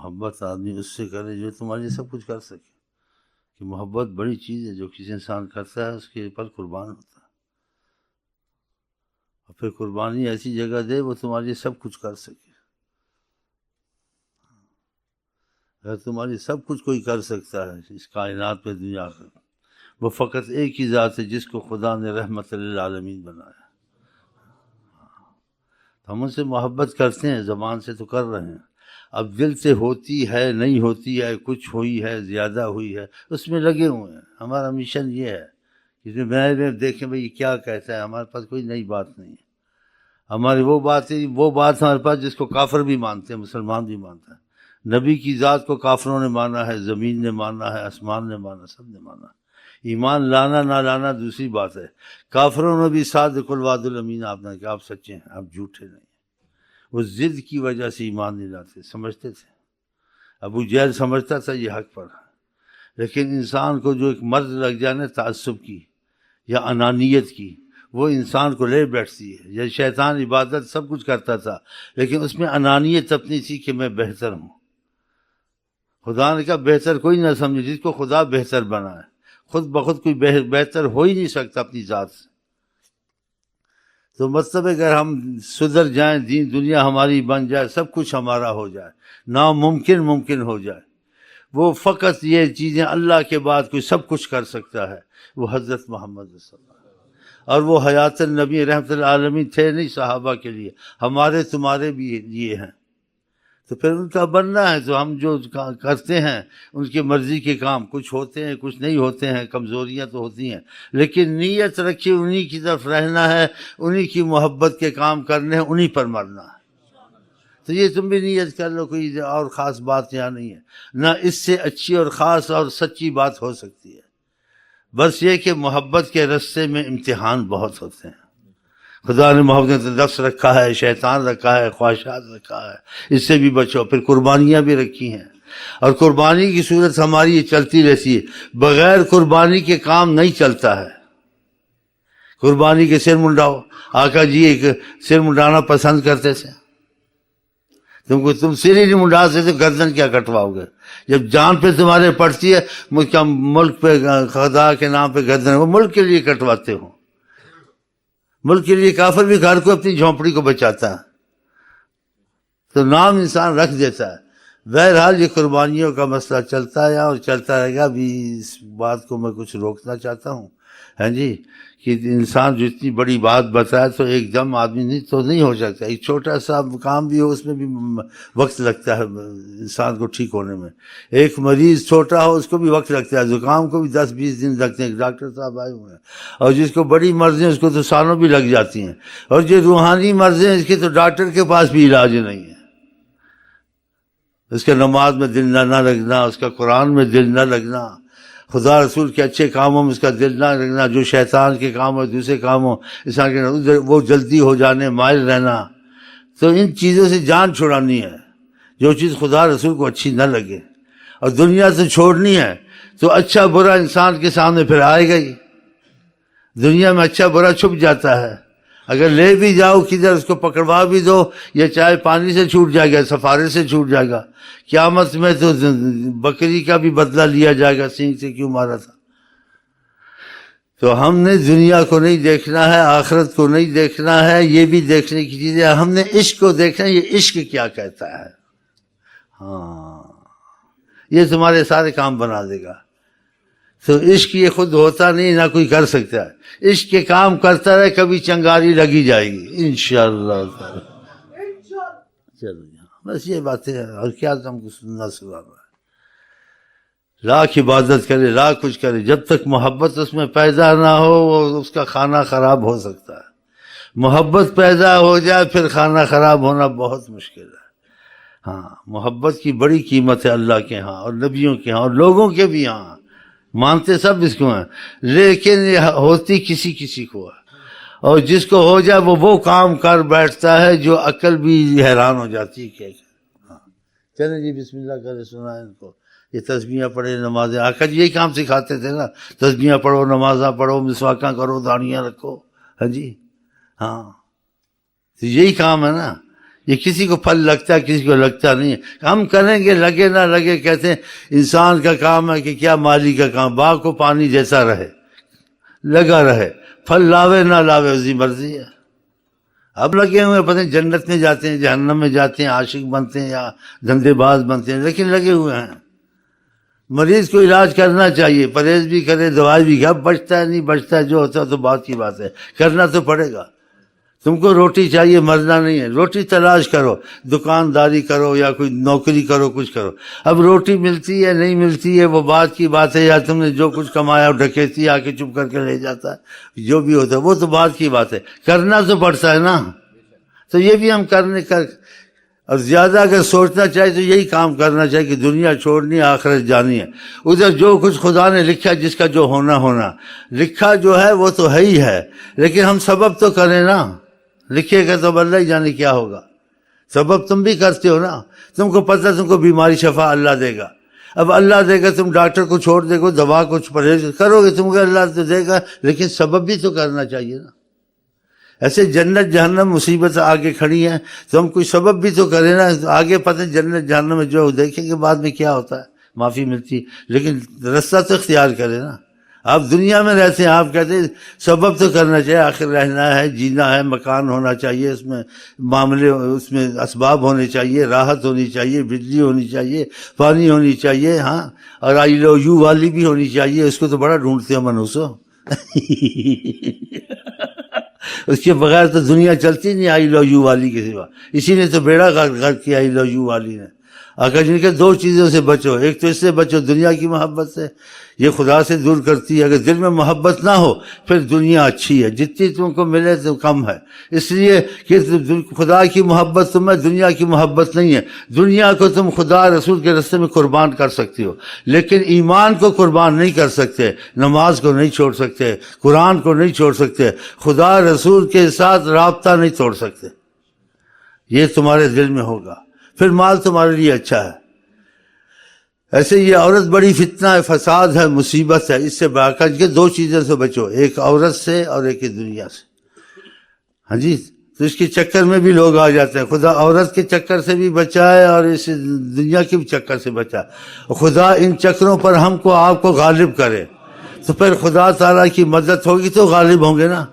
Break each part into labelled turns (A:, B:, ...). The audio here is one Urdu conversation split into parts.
A: محبت آدمی اس سے کرے جو تمہارے لیے سب کچھ کر سکے، کہ محبت بڑی چیز ہے، جو کسی انسان کرتا ہے اس کے پر قربان ہوتا ہے، اور پھر قربانی ایسی جگہ دے وہ تمہارے لیے سب کچھ کر سکے۔ اگر تمہاری سب کچھ کوئی کر سکتا ہے اس کائنات پہ، دنیا پہ، وہ فقط ایک ہی ذات ہے جس کو خدا نے رحمت للعالمین بنایا۔ ہم ان سے محبت کرتے ہیں، زبان سے تو کر رہے ہیں، اب دل سے ہوتی ہے نہیں ہوتی ہے، کچھ ہوئی ہے زیادہ ہوئی ہے، اس میں لگے ہوئے ہیں۔ ہمارا مشن یہ ہے کہ میں دیکھیں بھئی کیا کہتا ہے، ہمارے پاس کوئی نئی بات نہیں ہے، ہماری وہ بات ہمارے پاس جس کو کافر بھی مانتے ہیں، مسلمان بھی مانتا ہے۔ نبی کی ذات کو کافروں نے مانا ہے، زمین نے مانا ہے، آسمان نے مانا، سب نے مانا۔ ایمان لانا نہ لانا دوسری بات ہے۔ کافروں نے بھی صادق الوعد الامین آپ نے کہا آپ سچے ہیں، آپ جھوٹے نہیں ہیں۔ وہ ضد کی وجہ سے ایمان نہیں لاتے، سمجھتے تھے۔ ابو جہل سمجھتا تھا یہ حق پر، لیکن انسان کو جو ایک مرض لگ جائے نا تعصب کی یا انانیت کی، وہ انسان کو لے بیٹھتی ہے۔ یا شیطان عبادت سب کچھ کرتا تھا، لیکن اس میں انانیت اپنی تھی کہ میں بہتر ہوں۔ خدا نے کہا بہتر کوئی نہ سمجھے جس کو خدا بہتر بنائے، خود بخود کوئی بہتر ہو ہی نہیں سکتا اپنی ذات سے۔ تو مطلب اگر ہم سدھر جائیں، دین دنیا ہماری بن جائے، سب کچھ ہمارا ہو جائے، ناممکن ممکن ہو جائے، وہ فقط یہ چیزیں اللہ کے بعد کوئی سب کچھ کر سکتا ہے، وہ حضرت محمد صلی اللہ علیہ وسلم۔ اور وہ حیات النبی رحمت العالمین تھے نہیں صحابہ کے لیے، ہمارے تمہارے بھی لیے ہیں۔ تو پھر ان کا بننا ہے، تو ہم جو کرتے ہیں ان کی مرضی کے کام، کچھ ہوتے ہیں کچھ نہیں ہوتے ہیں، کمزوریاں تو ہوتی ہیں، لیکن نیت رکھی انہی کی طرف رہنا ہے، انہی کی محبت کے کام کرنے ہیں، انہی پر مرنا ہے۔ تو یہ تم بھی نیت کر لو، کوئی اور خاص بات یہاں نہیں ہے، نہ اس سے اچھی اور خاص اور سچی بات ہو سکتی ہے۔ بس یہ کہ محبت کے رستے میں امتحان بہت ہوتے ہیں۔ خدا نے محبت نفس رکھا ہے، شیطان رکھا ہے، خواہشات رکھا ہے، اس سے بھی بچو۔ پھر قربانیاں بھی رکھی ہیں، اور قربانی کی صورت ہماری یہ چلتی رہتی ہے۔ بغیر قربانی کے کام نہیں چلتا ہے۔ قربانی کے سر منڈاؤ، آقا جی ایک سر منڈانا پسند کرتے تھے، تم سر ہی نہیں منڈا سکتے تو گردن کیا کٹواؤ گے؟ جب جان پہ تمہارے پڑتی ہے، ملک پہ خدا کے نام پہ گردن، وہ ملک کے لیے کٹواتے ہو۔ ملک کے لیے کافر بھی گھر کو اپنی جھونپڑی کو بچاتا ہے، تو نام انسان رکھ دیتا ہے۔ بہرحال یہ قربانیوں کا مسئلہ چلتا ہے اور چلتا رہے گا۔ بھی اس بات کو میں کچھ روکنا چاہتا ہوں، ہاں جی، کہ انسان جو اتنی بڑی بات بتائے تو ایک دم آدمی تو نہیں ہو سکتا۔ ایک چھوٹا سا کام بھی ہو، اس میں بھی وقت لگتا ہے انسان کو ٹھیک ہونے میں۔ ایک مریض چھوٹا ہو اس کو بھی وقت لگتا ہے، زکام کو بھی 10-20 دن لگتے ہیں۔ ڈاکٹر صاحب آئے ہوئے ہیں، اور جس کو بڑی مرضیں اس کو تو سالوں بھی لگ جاتی ہیں، اور جو روحانی مرضیں اس کے تو ڈاکٹر کے پاس بھی علاج نہیں ہے۔ اس کے نماز میں دل نہ لگنا، اس کا قرآن میں دل نہ لگنا، خدا رسول کے اچھے کاموں میں اس کا دل نہ لگنا، جو شیطان کے کام اور دوسرے کاموں انسان کے وہ جلدی ہو جانے مائل رہنا۔ تو ان چیزوں سے جان چھڑانی ہے، جو چیز خدا رسول کو اچھی نہ لگے، اور دنیا سے چھوڑنی ہے۔ تو اچھا برا انسان کے سامنے پھر آئے گا ہی۔ دنیا میں اچھا برا چھپ جاتا ہے، اگر لے بھی جاؤ کدھر، اس کو پکڑوا بھی دو، یہ چاہے پانی سے چھوٹ جائے گا، سفارے سے چھوٹ جائے گا، قیامت میں تو بکری کا بھی بدلہ لیا جائے گا، سینگ سے کیوں مارا تھا۔ تو ہم نے دنیا کو نہیں دیکھنا ہے، آخرت کو نہیں دیکھنا ہے، یہ بھی دیکھنے کی چیز ہے۔ ہم نے عشق کو دیکھنا ہے، یہ عشق کیا کہتا ہے۔ ہاں، یہ تمہارے سارے کام بنا دے گا۔ تو عشق یہ خود ہوتا نہیں، نہ کوئی کر سکتا ہے۔ عشق کے کام کرتا رہے، کبھی چنگاری لگی جائے گی انشاءاللہ تعالی۔ چلو بس یہ باتیں ہیں، اور کیا تم کو سننا سنا رہا ہے۔ لاکھ عبادت کرے، لاکھ کچھ کرے، جب تک محبت اس میں پیدا نہ ہو، وہ اس کا کھانا خراب ہو سکتا ہے۔ محبت پیدا ہو جائے پھر کھانا خراب ہونا بہت مشکل ہے۔ ہاں، محبت کی بڑی قیمت ہے اللہ کے ہاں، اور نبیوں کے ہاں، اور لوگوں کے بھی ہاں، مانتے سب اس کو ہیں، لیکن یہ ہوتی کسی کسی کو ہے۔ اور جس کو ہو جائے وہ کام کر بیٹھتا ہے جو عقل بھی حیران ہو جاتی ہے۔ کہ ہاں چلیں جی بسم اللہ کرے، سنائیں ان کو، یہ تسبیحاں پڑھے، نمازیں، آقا جی یہی کام سکھاتے تھے نا، تسبیحاں پڑھو، نمازاں پڑھو، مسواکاں کرو، داڑیاں رکھو، ہاں جی، ہاں تو یہی کام ہے نا، یہ کسی کو پھل لگتا ہے کسی کو لگتا نہیں ہے، ہم کریں گے لگے نہ لگے. کہتے ہیں انسان کا کام ہے کہ کیا مالی کا کام، باغ کو پانی دیتا رہے لگا رہے، پھل لاوے نہ لاوے اس کی مرضی ہے. اب لگے ہوئے پتہ نہیں جنت میں جاتے ہیں جہنم میں جاتے ہیں، عاشق بنتے ہیں یا دھندے باز بنتے ہیں، لیکن لگے ہوئے ہیں. مریض کو علاج کرنا چاہیے، پرہیز بھی کرے دوائی بھی، اب بچتا ہے نہیں بچتا ہے جو ہوتا ہے تو بات کی بات ہے، کرنا تو پڑے گا. تم کو روٹی چاہیے مرنا نہیں ہے، روٹی تلاش کرو، دکانداری کرو یا کوئی نوکری کرو، کچھ کرو. اب روٹی ملتی ہے نہیں ملتی ہے وہ بات کی بات ہے، یا تم نے جو کچھ کمایا ڈکیتی آ کے چپ کر کے لے جاتا ہے، جو بھی ہوتا ہے وہ تو بات کی بات ہے، کرنا تو پڑتا ہے نا. تو یہ بھی ہم کرنے کا، اور زیادہ اگر سوچنا چاہے تو یہی کام کرنا چاہیے کہ دنیا چھوڑنی آخرت جانی ہے. ادھر جو کچھ خدا نے لکھا جس کا جو ہونا لکھا جو ہے وہ تو ہے ہی ہے، لیکن ہم سبب تو کریں نا. لکھے گا تو اللہ ہی جانے کیا ہوگا. سبب تم بھی کرتے ہو نا، تم کو پتہ تم کو بیماری شفا اللہ دے گا. اب اللہ دے گا، تم ڈاکٹر کو چھوڑ دے گا، دوا کو پرہیز کرو گے، تم کو اللہ تو دے گا، لیکن سبب بھی تو کرنا چاہیے نا. ایسے جنت جہنم مصیبت آگے کھڑی ہیں تو ہم کوئی سبب بھی تو کریں نا. آگے پتہ جنت جہنم میں جو دیکھیں گے بعد میں کیا ہوتا ہے، معافی ملتی ہے، لیکن رستہ تو اختیار کریں نا. آپ دنیا میں رہتے ہیں، آپ کہتے ہیں سبب تو کرنا چاہیے، آخر رہنا ہے جینا ہے، مکان ہونا چاہیے، اس میں معاملے اس میں اسباب ہونے چاہیے، راحت ہونی چاہیے، بجلی ہونی چاہیے، پانی ہونی چاہیے، ہاں، اور آئی لو یو والی بھی ہونی چاہیے. اس کو تو بڑا ڈھونڈتے ہیں منوسو. اس کے بغیر تو دنیا چلتی نہیں آئی لو یو والی کے سوا. اسی نے تو بیڑا غرق کیا آئی لو یو والی نے. آقا جی نے کہا دو چیزوں سے بچو، ایک تو اس سے بچو دنیا کی محبت سے، یہ خدا سے دور کرتی ہے. اگر دل میں محبت نہ ہو پھر دنیا اچھی ہے، جتنی تم کو ملے تو کم ہے. اس لیے کہ خدا کی محبت تمہیں دنیا کی محبت نہیں ہے. دنیا کو تم خدا رسول کے راستے میں قربان کر سکتی ہو، لیکن ایمان کو قربان نہیں کر سکتے، نماز کو نہیں چھوڑ سکتے، قرآن کو نہیں چھوڑ سکتے، خدا رسول کے ساتھ رابطہ نہیں توڑ سکتے. یہ تمہارے دل میں ہوگا، پھر مال تمہارے لیے اچھا ہے. ایسے یہ عورت بڑی فتنہ ہے، فساد ہے، مصیبت ہے. اس سے باقاعدہ کے دو چیزوں سے بچو، ایک عورت سے اور ایک دنیا سے. ہاں جی، تو اس کے چکر میں بھی لوگ آ جاتے ہیں. خدا عورت کے چکر سے بھی بچائے اور اس دنیا کے بھی چکر سے بچائے. خدا ان چکروں پر ہم کو آپ کو غالب کرے، تو پھر خدا تعالیٰ کی مدد ہوگی تو غالب ہوں گے نا.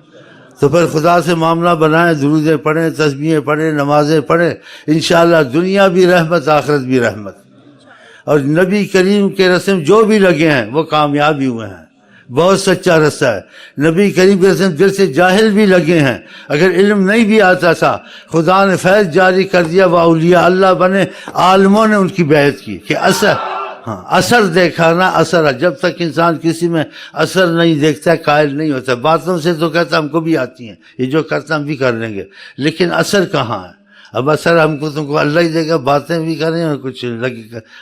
A: تو پھر خدا سے معاملہ بنائیں، درودیں پڑھیں، تسبیحیں پڑھیں، نمازیں پڑھیں، انشاءاللہ دنیا بھی رحمت آخرت بھی رحمت. اور نبی کریم کے رسم جو بھی لگے ہیں وہ کامیاب ہی ہوئے ہیں. بہت سچا رستہ ہے. نبی کریم کے رسم دل سے جاہل بھی لگے ہیں، اگر علم نہیں بھی آتا تھا خدا نے فیض جاری کر دیا، وہ اولیاء اللہ بنے، عالموں نے ان کی بیعت کی کہ اثر دیکھا نا. اثر جب تک انسان کسی میں اثر نہیں دیکھتا قائل نہیں ہوتا. باتوں سے تو کہتا ہم کو بھی آتی ہیں، یہ جو کرتا ہم بھی کر لیں گے، لیکن اثر کہاں ہے؟ اب اثر ہم کو تم کو اللہ ہی دے گا. باتیں بھی کریں اور کچھ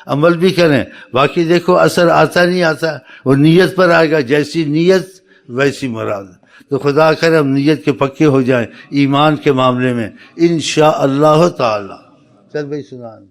A: عمل بھی کریں، باقی دیکھو اثر آتا نہیں آتا، وہ نیت پر آئے گا. جیسی نیت ویسی مراد. تو خدا کرے ہم نیت کے پکے ہو جائیں ایمان کے معاملے میں انشاءاللہ تعالی. چل بھائی سنان.